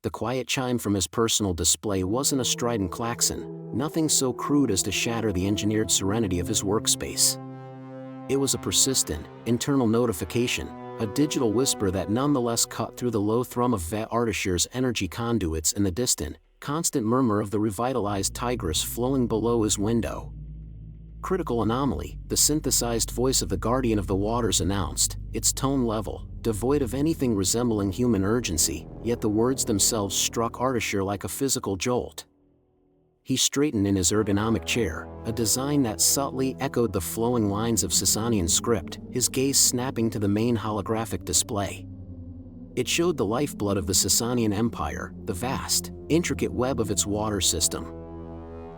The quiet chime from his personal display wasn't a strident klaxon, nothing so crude as to shatter the engineered serenity of his workspace. It was a persistent, internal notification, a digital whisper that nonetheless cut through the low thrum of Vet Artisher's energy conduits and the distant, constant murmur of the revitalized Tigris flowing below his window. Critical anomaly, the synthesized voice of the guardian of the waters announced, its tone level, devoid of anything resembling human urgency, yet the words themselves struck Artisher like a physical jolt. He straightened in his ergonomic chair, a design that subtly echoed the flowing lines of Sasanian script, his gaze snapping to the main holographic display. It showed the lifeblood of the Sasanian Empire, the vast, intricate web of its water system.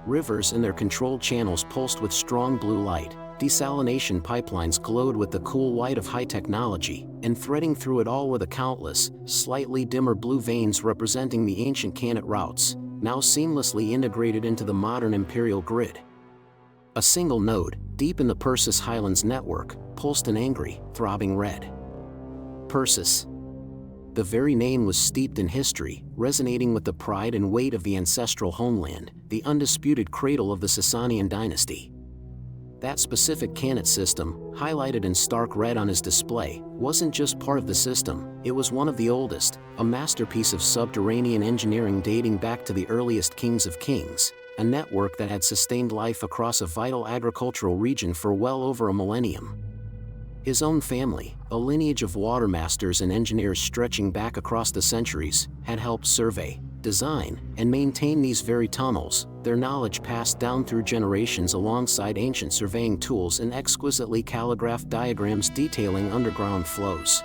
Rivers and their controlled channels pulsed with strong blue light, desalination pipelines glowed with the cool white of high technology, and threading through it all were the countless, slightly dimmer blue veins representing the ancient Khanate routes, now seamlessly integrated into the modern imperial grid. A single node, deep in the Persis Highlands network, pulsed an angry, throbbing red. Persis. The very name was steeped in history, resonating with the pride and weight of the ancestral homeland, the undisputed cradle of the Sasanian dynasty. That specific Khanate system, highlighted in stark red on his display, wasn't just part of the system, it was one of the oldest, a masterpiece of subterranean engineering dating back to the earliest kings of kings, a network that had sustained life across a vital agricultural region for well over a millennium. His own family, a lineage of water masters and engineers stretching back across the centuries, had helped survey, design, and maintain these very tunnels, their knowledge passed down through generations alongside ancient surveying tools and exquisitely calligraphed diagrams detailing underground flows.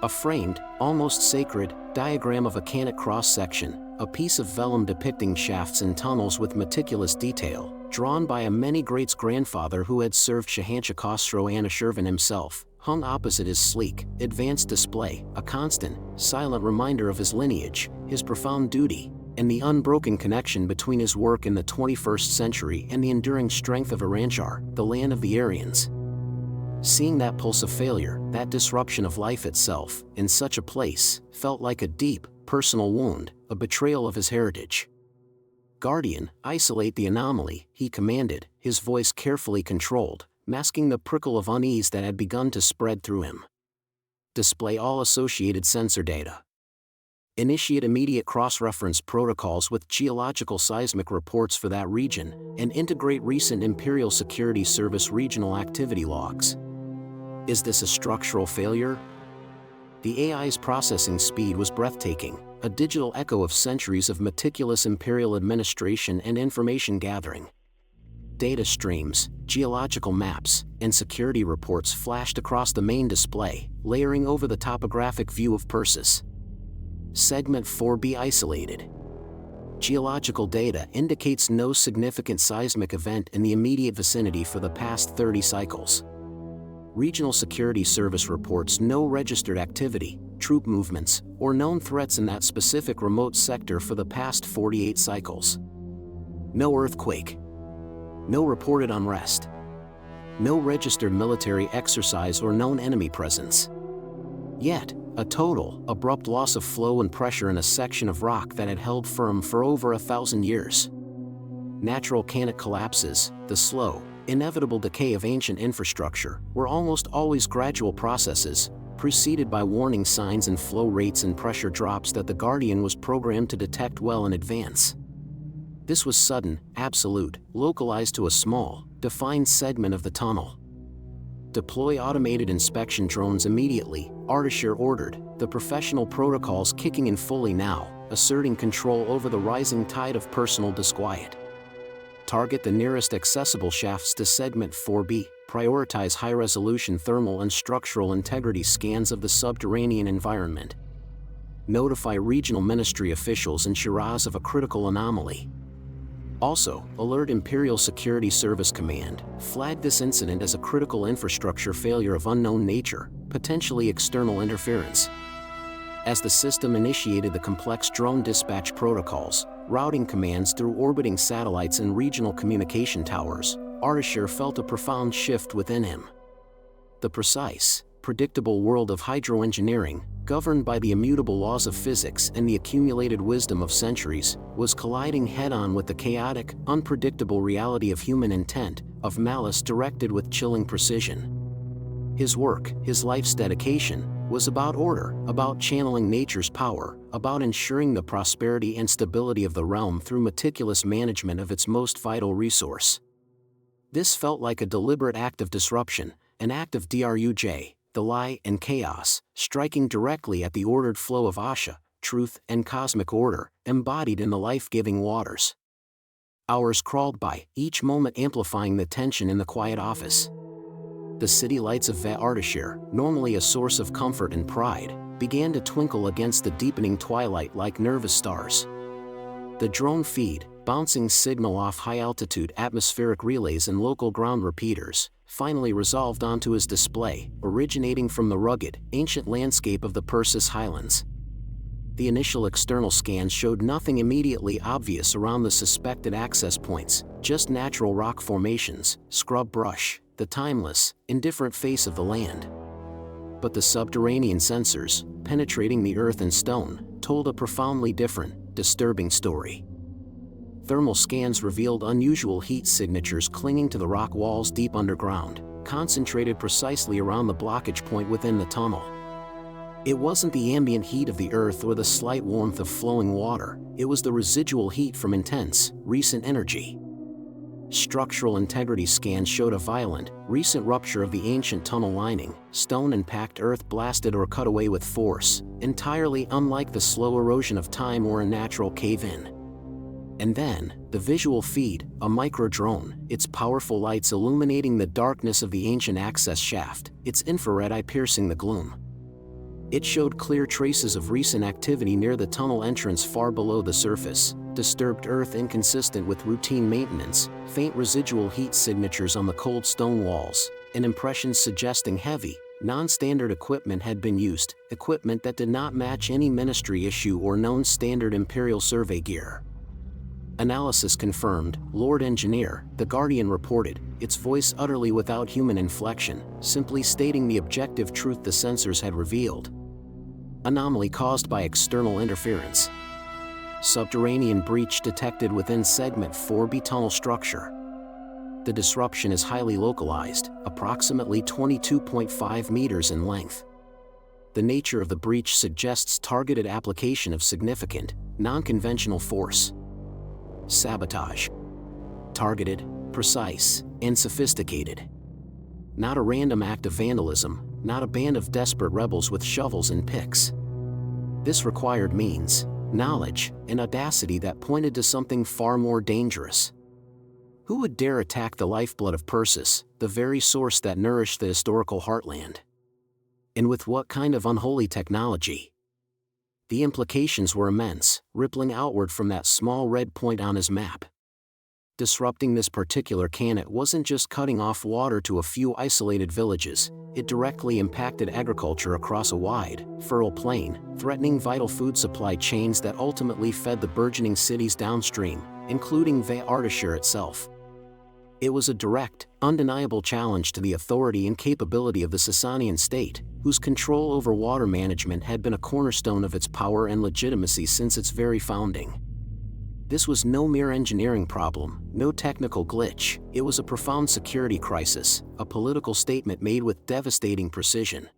A framed, almost sacred, diagram of a Khanate cross-section, a piece of vellum depicting shafts and tunnels with meticulous detail, drawn by a many greats grandfather who had served Shahanshah Khosrow Anushirvan himself, hung opposite his sleek, advanced display, a constant, silent reminder of his lineage, his profound duty, and the unbroken connection between his work in the 21st century and the enduring strength of Iranshar, the land of the Aryans. Seeing that pulse of failure, that disruption of life itself, in such a place, felt like a deep, personal wound, a betrayal of his heritage. "Guardian, isolate the anomaly," he commanded, his voice carefully controlled, masking the prickle of unease that had begun to spread through him. "Display all associated sensor data. Initiate immediate cross-reference protocols with geological seismic reports for that region, and integrate recent Imperial Security Service regional activity logs." Is this a structural failure? The AI's processing speed was breathtaking, a digital echo of centuries of meticulous imperial administration and information gathering. Data streams, geological maps, and security reports flashed across the main display, layering over the topographic view of Persis. Segment 4B isolated. Geological data indicates no significant seismic event in the immediate vicinity for the past 30 cycles. Regional Security Service reports no registered activity, troop movements, or known threats in that specific remote sector for the past 48 cycles. No earthquake. No reported unrest. No registered military exercise or known enemy presence. Yet, a total, abrupt loss of flow and pressure in a section of rock that had held firm for over 1,000 years. Natural Khanate collapses, the slow, inevitable decay of ancient infrastructure, were almost always gradual processes, preceded by warning signs and flow rates and pressure drops that the Guardian was programmed to detect well in advance. This was sudden, absolute, localized to a small, defined segment of the tunnel. "Deploy automated inspection drones immediately," Artisher ordered, the professional protocols kicking in fully now, asserting control over the rising tide of personal disquiet. "Target the nearest accessible shafts to Segment 4B, prioritize high-resolution thermal and structural integrity scans of the subterranean environment. Notify regional ministry officials in Shiraz of a critical anomaly. Also, alert Imperial Security Service Command, flag this incident as a critical infrastructure failure of unknown nature, potentially external interference." As the system initiated the complex drone dispatch protocols, routing commands through orbiting satellites and regional communication towers, Artisher felt a profound shift within him. The precise, predictable world of hydroengineering, governed by the immutable laws of physics and the accumulated wisdom of centuries, was colliding head-on with the chaotic, unpredictable reality of human intent, of malice directed with chilling precision. His work, his life's dedication, was about order, about channeling nature's power, about ensuring the prosperity and stability of the realm through meticulous management of its most vital resource. This felt like a deliberate act of disruption, an act of druj, the lie and chaos, striking directly at the ordered flow of Asha, truth and cosmic order, embodied in the life-giving waters. Hours crawled by, each moment amplifying the tension in the quiet office. The city lights of Ardashir, normally a source of comfort and pride, began to twinkle against the deepening twilight like nervous stars. The drone feed, bouncing signal off high-altitude atmospheric relays and local ground repeaters, finally resolved onto his display, originating from the rugged, ancient landscape of the Persis Highlands. The initial external scans showed nothing immediately obvious around the suspected access points, just natural rock formations, scrub brush, the timeless, indifferent face of the land. But the subterranean sensors, penetrating the earth and stone, told a profoundly different, disturbing story. Thermal scans revealed unusual heat signatures clinging to the rock walls deep underground, concentrated precisely around the blockage point within the tunnel. It wasn't the ambient heat of the earth or the slight warmth of flowing water, it was the residual heat from intense, recent energy. Structural integrity scans showed a violent, recent rupture of the ancient tunnel lining, stone and packed earth blasted or cut away with force, entirely unlike the slow erosion of time or a natural cave-in. And then, the visual feed, a micro-drone, its powerful lights illuminating the darkness of the ancient access shaft, its infrared eye piercing the gloom. It showed clear traces of recent activity near the tunnel entrance far below the surface, disturbed earth inconsistent with routine maintenance, faint residual heat signatures on the cold stone walls, and impressions suggesting heavy, non-standard equipment had been used, equipment that did not match any ministry issue or known standard imperial survey gear. Analysis confirmed, Lord Engineer, the Guardian reported, its voice utterly without human inflection, simply stating the objective truth the sensors had revealed. Anomaly caused by external interference. Subterranean breach detected within Segment 4B tunnel structure. The disruption is highly localized, approximately 22.5 meters in length. The nature of the breach suggests targeted application of significant, non-conventional force. Sabotage. Targeted, precise, and sophisticated. Not a random act of vandalism, not a band of desperate rebels with shovels and picks. This required means, knowledge, and audacity that pointed to something far more dangerous. Who would dare attack the lifeblood of Persis, the very source that nourished the historical heartland? And with what kind of unholy technology? The implications were immense, rippling outward from that small red point on his map. Disrupting this particular canet wasn't just cutting off water to a few isolated villages, it directly impacted agriculture across a wide, fertile plain, threatening vital food supply chains that ultimately fed the burgeoning cities downstream, including Ardashir itself. It was a direct, undeniable challenge to the authority and capability of the Sasanian state, whose control over water management had been a cornerstone of its power and legitimacy since its very founding. This was no mere engineering problem, no technical glitch, it was a profound security crisis, a political statement made with devastating precision.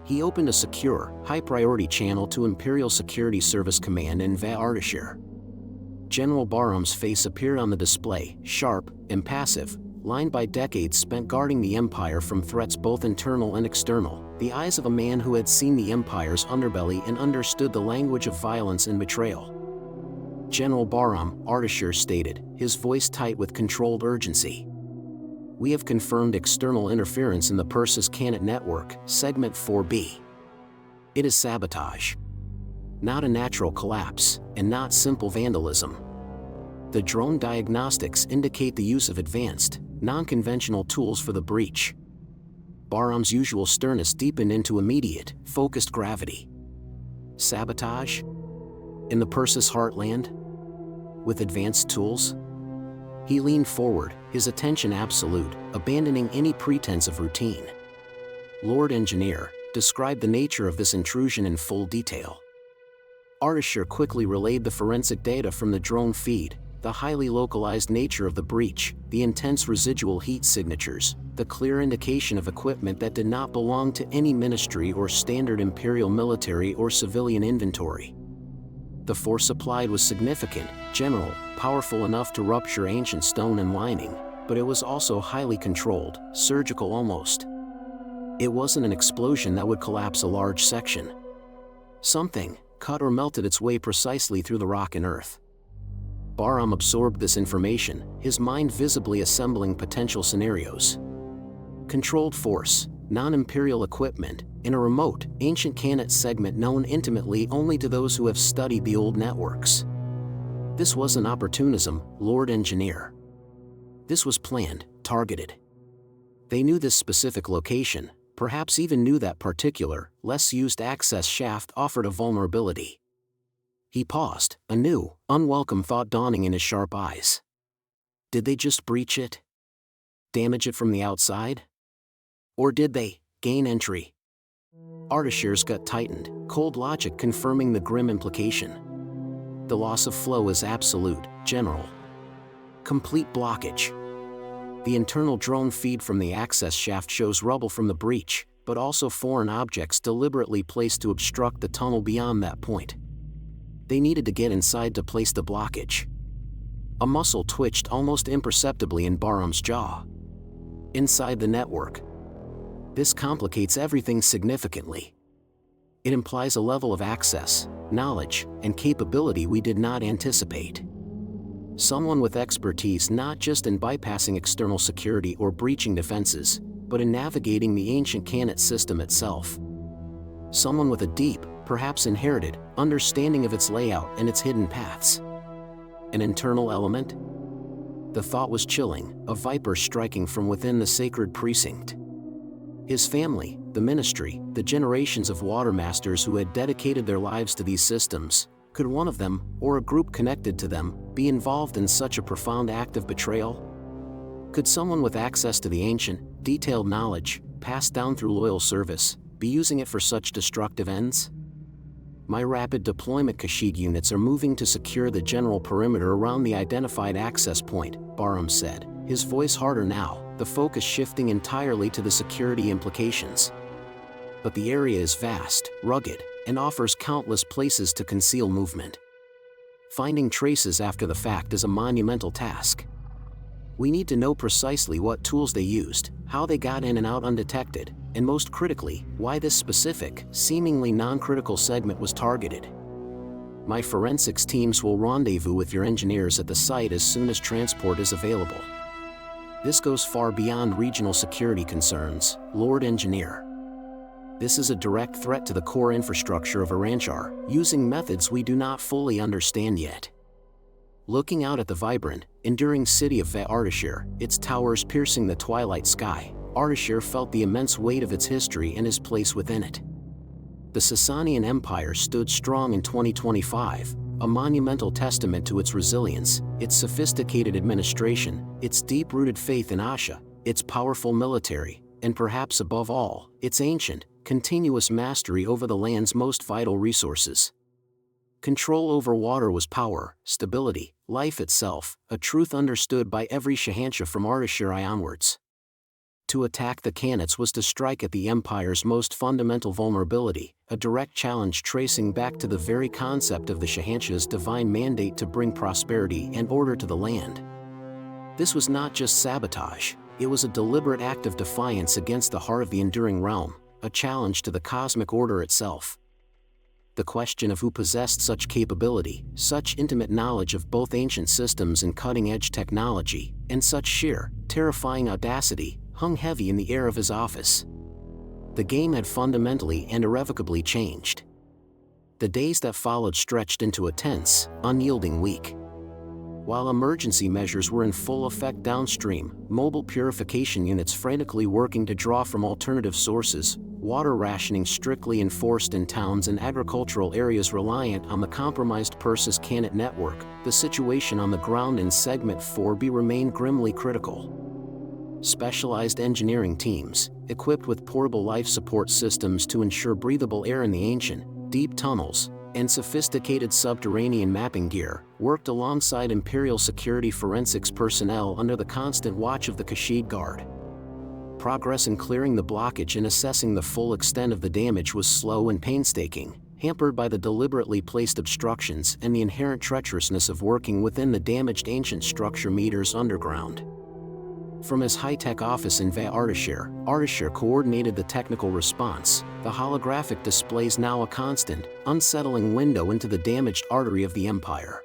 He opened a secure, high-priority channel to Imperial Security Service Command in Ardashir. General Barham's face appeared on the display, sharp, impassive, lined by decades spent guarding the Empire from threats both internal and external, the eyes of a man who had seen the Empire's underbelly and understood the language of violence and betrayal. General Barham, Ardashir stated, his voice tight with controlled urgency. We have confirmed external interference in the Persis Canet network, Segment 4B. It is sabotage. Not a natural collapse, and not simple vandalism. The drone diagnostics indicate the use of advanced, non-conventional tools for the breach. Barham's usual sternness deepened into immediate, focused gravity. Sabotage? In the Persis heartland? With advanced tools? He leaned forward, his attention absolute, abandoning any pretense of routine. Lord Engineer, described the nature of this intrusion in full detail. Ardashir quickly relayed the forensic data from the drone feed, the highly localized nature of the breach, the intense residual heat signatures, the clear indication of equipment that did not belong to any ministry or standard imperial military or civilian inventory. The force applied was significant, general, powerful enough to rupture ancient stone and lining, but it was also highly controlled, surgical almost. It wasn't an explosion that would collapse a large section. Something cut or melted its way precisely through the rock and earth. Bahram absorbed this information, his mind visibly assembling potential scenarios. Controlled force, non-imperial equipment, in a remote, ancient Khanate segment known intimately only to those who have studied the old networks. This wasn't opportunism, Lord Engineer. This was planned, targeted. They knew this specific location, perhaps even knew that particular, less used access shaft offered a vulnerability. He paused, a new, unwelcome thought dawning in his sharp eyes. Did they just breach it? Damage it from the outside? Or did they gain entry? Ardashir's gut tightened, cold logic confirming the grim implication. The loss of flow is absolute, general. Complete blockage. The internal drone feed from the access shaft shows rubble from the breach, but also foreign objects deliberately placed to obstruct the tunnel beyond that point. They needed to get inside to place the blockage. A muscle twitched almost imperceptibly in Bahram's jaw. Inside the network. This complicates everything significantly. It implies a level of access, knowledge, and capability we did not anticipate. Someone with expertise not just in bypassing external security or breaching defenses, but in navigating the ancient Khanate system itself. Someone with a deep, perhaps inherited, understanding of its layout and its hidden paths. An internal element? The thought was chilling, a viper striking from within the sacred precinct. His family, the ministry, the generations of watermasters who had dedicated their lives to these systems, could one of them, or a group connected to them, be involved in such a profound act of betrayal? Could someone with access to the ancient, detailed knowledge, passed down through loyal service, be using it for such destructive ends? My rapid deployment Kashyyyk units are moving to secure the general perimeter around the identified access point, Bahram said, his voice harder now, the focus shifting entirely to the security implications. But the area is vast, rugged, and offers countless places to conceal movement. Finding traces after the fact is a monumental task. We need to know precisely what tools they used, how they got in and out undetected, and most critically, why this specific, seemingly non-critical segment was targeted. My forensics teams will rendezvous with your engineers at the site as soon as transport is available. This goes far beyond regional security concerns, Lord Engineer. This is a direct threat to the core infrastructure of Aranchar, using methods we do not fully understand yet. Looking out at the vibrant, enduring city of Ardashir, its towers piercing the twilight sky, Ardashir felt the immense weight of its history and his place within it. The Sasanian Empire stood strong in 2025, a monumental testament to its resilience, its sophisticated administration, its deep-rooted faith in Asha, its powerful military, and perhaps above all, its ancient, continuous mastery over the land's most vital resources. Control over water was power, stability, life itself, a truth understood by every Shahansha from Ardashir onwards. To attack the Khanates was to strike at the Empire's most fundamental vulnerability, a direct challenge tracing back to the very concept of the Shahansha's divine mandate to bring prosperity and order to the land. This was not just sabotage, it was a deliberate act of defiance against the heart of the enduring realm, a challenge to the cosmic order itself. The question of who possessed such capability, such intimate knowledge of both ancient systems and cutting-edge technology, and such sheer, terrifying audacity, hung heavy in the air of his office. The game had fundamentally and irrevocably changed. The days that followed stretched into a tense, unyielding week. While emergency measures were in full effect downstream, mobile purification units frantically working to draw from alternative sources, water rationing strictly enforced in towns and agricultural areas reliant on the compromised Persis Khanate network, the situation on the ground in Segment 4B remained grimly critical. specialized engineering teams, equipped with portable life support systems to ensure breathable air in the ancient, deep tunnels, and sophisticated subterranean mapping gear, worked alongside Imperial security forensics personnel under the constant watch of the Kashid Guard. Progress in clearing the blockage and assessing the full extent of the damage was slow and painstaking, hampered by the deliberately placed obstructions and the inherent treacherousness of working within the damaged ancient structure meters underground. From his high-tech office in Ardashir coordinated the technical response, the holographic displays now a constant, unsettling window into the damaged artery of the Empire.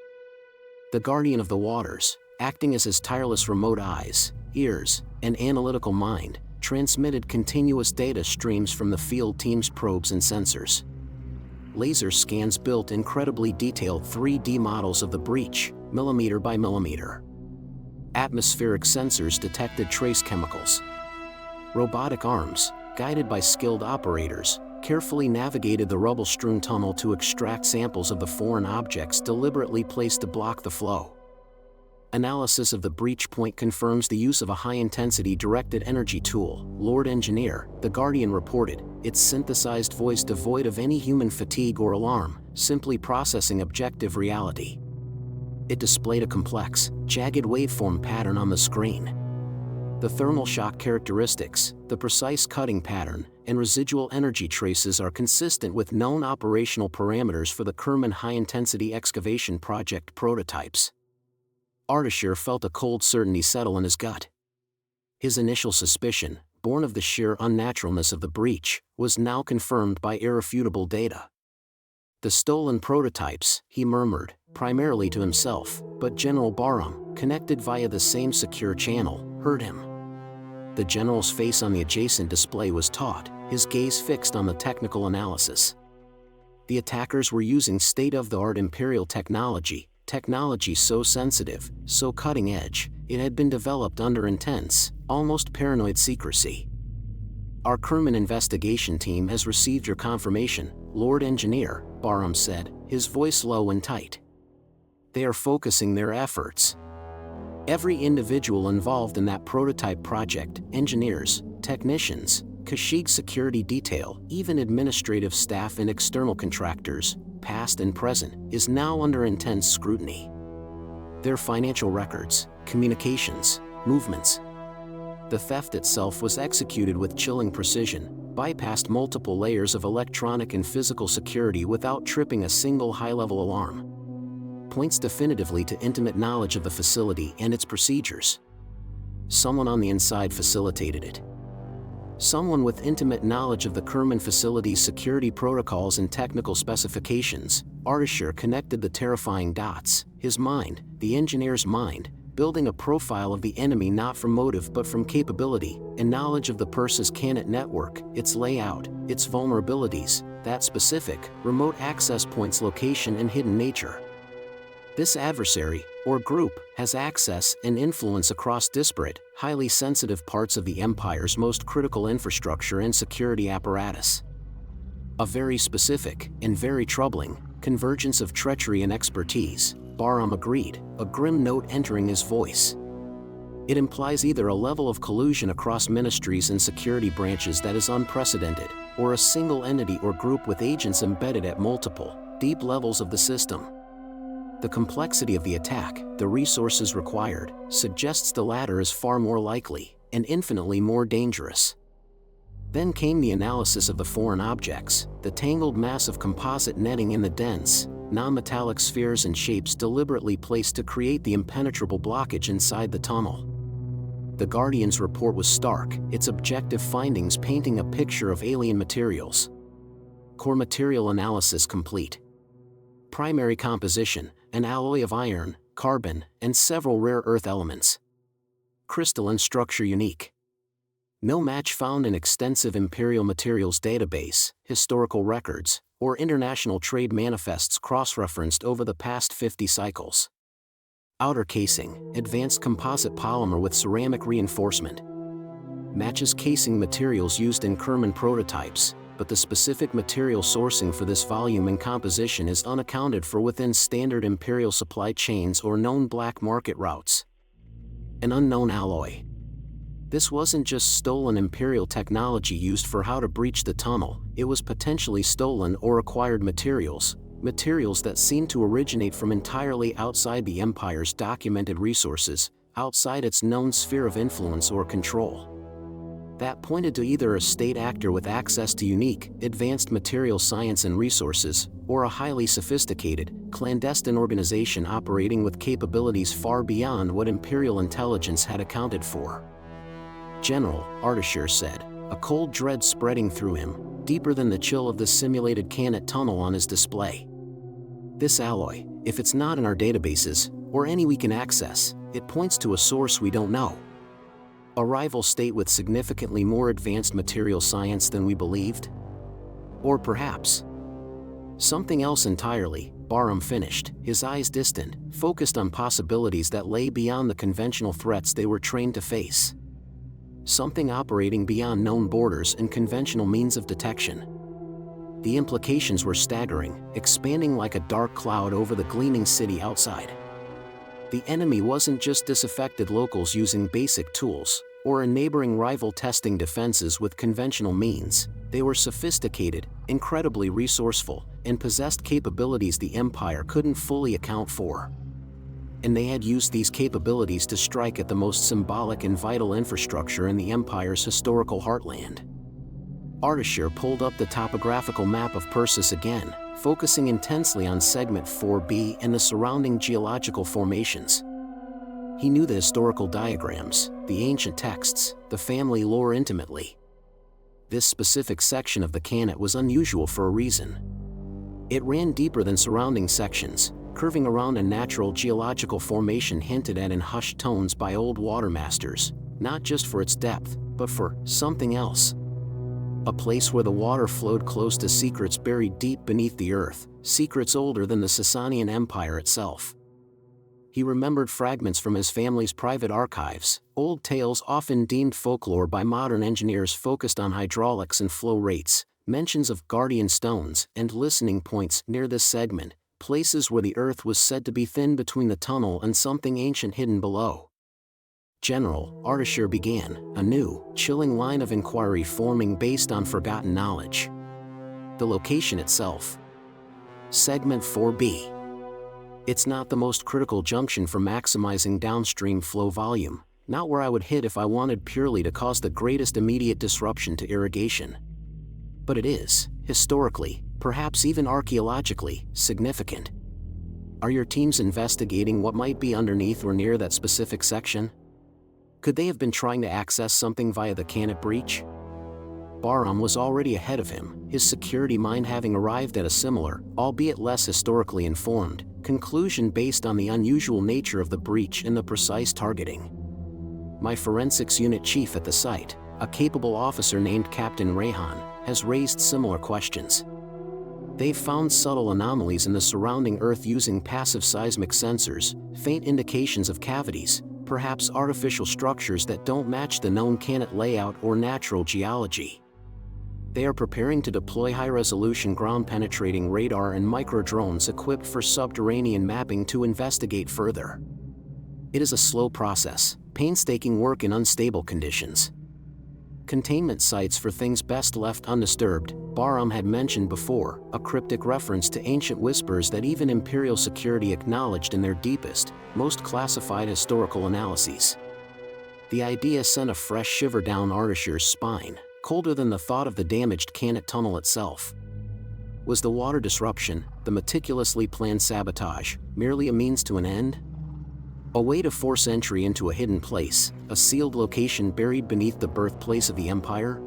The Guardian of the Waters, acting as his tireless remote eyes, ears, and analytical mind, transmitted continuous data streams from the field team's probes and sensors. Laser scans built incredibly detailed 3D models of the breach, millimeter by millimeter. Atmospheric sensors detected trace chemicals. Robotic arms, guided by skilled operators, carefully navigated the rubble-strewn tunnel to extract samples of the foreign objects deliberately placed to block the flow. Analysis of the breach point confirms the use of a high-intensity directed energy tool. Lord Engineer, the Guardian reported, its synthesized voice devoid of any human fatigue or alarm, simply processing objective reality. It displayed a complex, jagged waveform pattern on the screen. The thermal shock characteristics, the precise cutting pattern, and residual energy traces are consistent with known operational parameters for the Kerman high-intensity excavation project prototypes. Ardashir felt a cold certainty settle in his gut. His initial suspicion, born of the sheer unnaturalness of the breach, was now confirmed by irrefutable data. The stolen prototypes, he murmured, primarily to himself, but General Barham, connected via the same secure channel, heard him. The general's face on the adjacent display was taut, his gaze fixed on the technical analysis. The attackers were using state-of-the-art Imperial technology so sensitive, so cutting-edge, it had been developed under intense, almost paranoid secrecy. Our Kerman investigation team has received your confirmation, Lord Engineer, Barham said, his voice low and tight. They are focusing their efforts. Every individual involved in that prototype project, engineers, technicians, Kashyyyk security detail, even administrative staff and external contractors, past and present, is now under intense scrutiny. Their financial records, communications, movements. The theft itself was executed with chilling precision, bypassed multiple layers of electronic and physical security without tripping a single high-level alarm. Points definitively to intimate knowledge of the facility and its procedures. Someone on the inside facilitated it. Someone with intimate knowledge of the Kerman facility's security protocols and technical specifications. Ardashir connected the terrifying dots, his mind, the engineer's mind, building a profile of the enemy not from motive but from capability, and knowledge of the Perse's Canet network, its layout, its vulnerabilities, that specific, remote access point's location and hidden nature. This adversary, or group, has access and influence across disparate, highly sensitive parts of the Empire's most critical infrastructure and security apparatus. A very specific, and very troubling, convergence of treachery and expertise, Barham agreed, a grim note entering his voice. It implies either a level of collusion across ministries and security branches that is unprecedented, or a single entity or group with agents embedded at multiple, deep levels of the system. The complexity of the attack, the resources required, suggests the latter is far more likely, and infinitely more dangerous. Then came the analysis of the foreign objects, the tangled mass of composite netting in the dense, non-metallic spheres and shapes deliberately placed to create the impenetrable blockage inside the tunnel. The Guardian's report was stark, its objective findings painting a picture of alien materials. Core material analysis complete. Primary composition, an alloy of iron, carbon, and several rare earth elements. Crystalline structure unique. No match found in extensive Imperial materials database, historical records, or international trade manifests cross-referenced over the past 50 cycles. Outer casing, advanced composite polymer with ceramic reinforcement. Matches casing materials used in Kerman prototypes, but the specific material sourcing for this volume and composition is unaccounted for within standard Imperial supply chains or known black market routes. An unknown alloy. This wasn't just stolen imperial technology used for how to breach the tunnel, it was potentially stolen or acquired materials that seemed to originate from entirely outside the Empire's documented resources, outside its known sphere of influence or control. That pointed to either a state actor with access to unique, advanced material science and resources, or a highly sophisticated, clandestine organization operating with capabilities far beyond what Imperial intelligence had accounted for. General, Artisher said, a cold dread spreading through him, deeper than the chill of the simulated Canet tunnel on his display. This alloy, if it's not in our databases, or any we can access, it points to a source we don't know. A rival state with significantly more advanced material science than we believed? Or perhaps something else entirely. Barham finished, his eyes distant, focused on possibilities that lay beyond the conventional threats they were trained to face. Something operating beyond known borders and conventional means of detection. The implications were staggering, expanding like a dark cloud over the gleaming city outside. The enemy wasn't just disaffected locals using basic tools, or a neighboring rival testing defenses with conventional means. They were sophisticated, incredibly resourceful, and possessed capabilities the Empire couldn't fully account for. And they had used these capabilities to strike at the most symbolic and vital infrastructure in the Empire's historical heartland. Artisher pulled up the topographical map of Persis again, focusing intensely on Segment 4B and the surrounding geological formations. He knew the historical diagrams, the ancient texts, the family lore intimately. This specific section of the Canet was unusual for a reason. It ran deeper than surrounding sections, curving around a natural geological formation hinted at in hushed tones by old watermasters, not just for its depth, but for something else. A place where the water flowed close to secrets buried deep beneath the earth, secrets older than the Sasanian Empire itself. He remembered fragments from his family's private archives, old tales often deemed folklore by modern engineers focused on hydraulics and flow rates, mentions of guardian stones and listening points near this segment, places where the earth was said to be thin between the tunnel and something ancient hidden below. General, Artisher began, a new, chilling line of inquiry forming based on forgotten knowledge. The location itself. Segment 4B. It's not the most critical junction for maximizing downstream flow volume, not where I would hit if I wanted purely to cause the greatest immediate disruption to irrigation. But it is, historically, perhaps even archaeologically, significant. Are your teams investigating what might be underneath or near that specific section? Could they have been trying to access something via the Canet breach? Barham was already ahead of him, his security mind having arrived at a similar, albeit less historically informed, conclusion based on the unusual nature of the breach and the precise targeting. My forensics unit chief at the site, a capable officer named Captain Rayhan, has raised similar questions. They've found subtle anomalies in the surrounding Earth using passive seismic sensors, faint indications of cavities, perhaps artificial structures that don't match the known Canet layout or natural geology. They are preparing to deploy high-resolution ground-penetrating radar and micro-drones equipped for subterranean mapping to investigate further. It is a slow process, painstaking work in unstable conditions. Containment sites for things best left undisturbed, Barham had mentioned before, a cryptic reference to ancient whispers that even Imperial security acknowledged in their deepest, most classified historical analyses. The idea sent a fresh shiver down Artisher's spine, colder than the thought of the damaged Canet tunnel itself. Was the water disruption, the meticulously planned sabotage, merely a means to an end? A way to force entry into a hidden place, a sealed location buried beneath the birthplace of the Empire?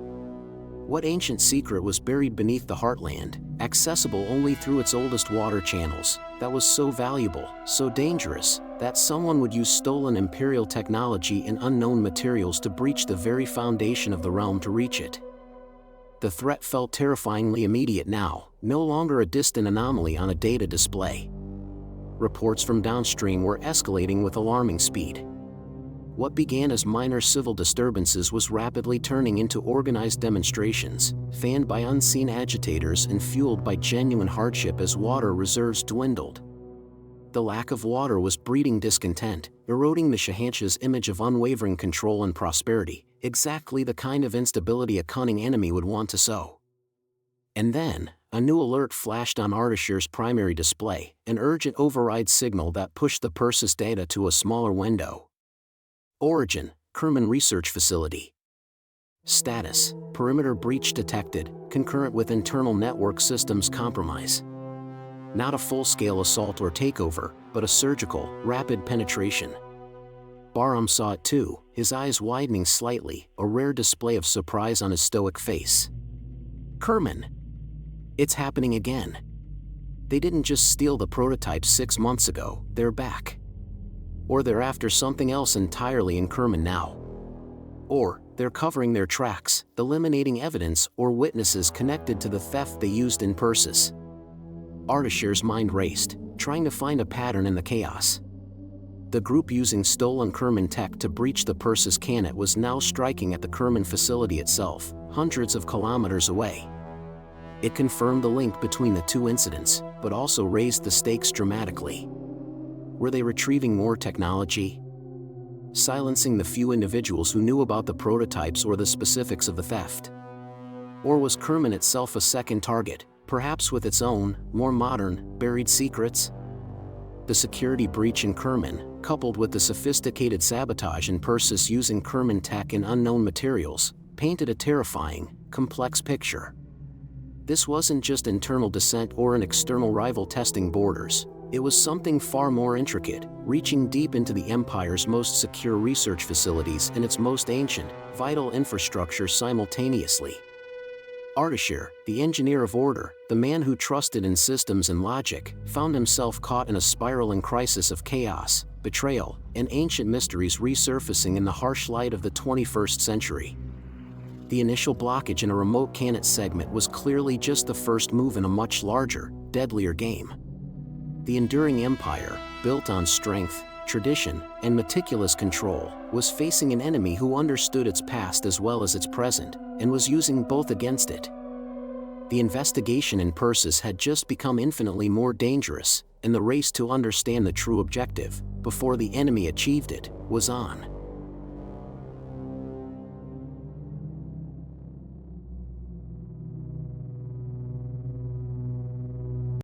What ancient secret was buried beneath the heartland, accessible only through its oldest water channels, that was so valuable, so dangerous, that someone would use stolen Imperial technology and unknown materials to breach the very foundation of the realm to reach it? The threat felt terrifyingly immediate now, no longer a distant anomaly on a data display. Reports from downstream were escalating with alarming speed. What began as minor civil disturbances was rapidly turning into organized demonstrations, fanned by unseen agitators and fueled by genuine hardship as water reserves dwindled. The lack of water was breeding discontent, eroding the Shahanshah's image of unwavering control and prosperity, exactly the kind of instability a cunning enemy would want to sow. And then, a new alert flashed on Ardashir's primary display, an urgent override signal that pushed the Persis data to a smaller window. Origin, Kerman Research Facility. Status, perimeter breach detected, concurrent with internal network systems compromise. Not a full-scale assault or takeover, but a surgical, rapid penetration. Bahram saw it too, his eyes widening slightly, a rare display of surprise on his stoic face. Kerman! It's happening again. They didn't just steal the prototype 6 months ago, they're back. Or they're after something else entirely in Kerman now. Or, they're covering their tracks, eliminating evidence or witnesses connected to the theft they used in Persis. Ardashir's mind raced, trying to find a pattern in the chaos. The group using stolen Kerman tech to breach the Persis Canet was now striking at the Kerman facility itself, hundreds of kilometers away. It confirmed the link between the two incidents, but also raised the stakes dramatically. Were they retrieving more technology? Silencing the few individuals who knew about the prototypes or the specifics of the theft? Or was Kerman itself a second target, perhaps with its own, more modern, buried secrets? The security breach in Kerman, coupled with the sophisticated sabotage in Persis using Kerman tech and unknown materials, painted a terrifying, complex picture. This wasn't just internal dissent or an external rival testing borders. It was something far more intricate, reaching deep into the Empire's most secure research facilities and its most ancient, vital infrastructure simultaneously. Ardashir, the engineer of order, the man who trusted in systems and logic, found himself caught in a spiraling crisis of chaos, betrayal, and ancient mysteries resurfacing in the harsh light of the 21st century. The initial blockage in a remote Canet segment was clearly just the first move in a much larger, deadlier game. The enduring empire, built on strength, tradition, and meticulous control, was facing an enemy who understood its past as well as its present, and was using both against it. The investigation in Persis had just become infinitely more dangerous, and the race to understand the true objective, before the enemy achieved it, was on.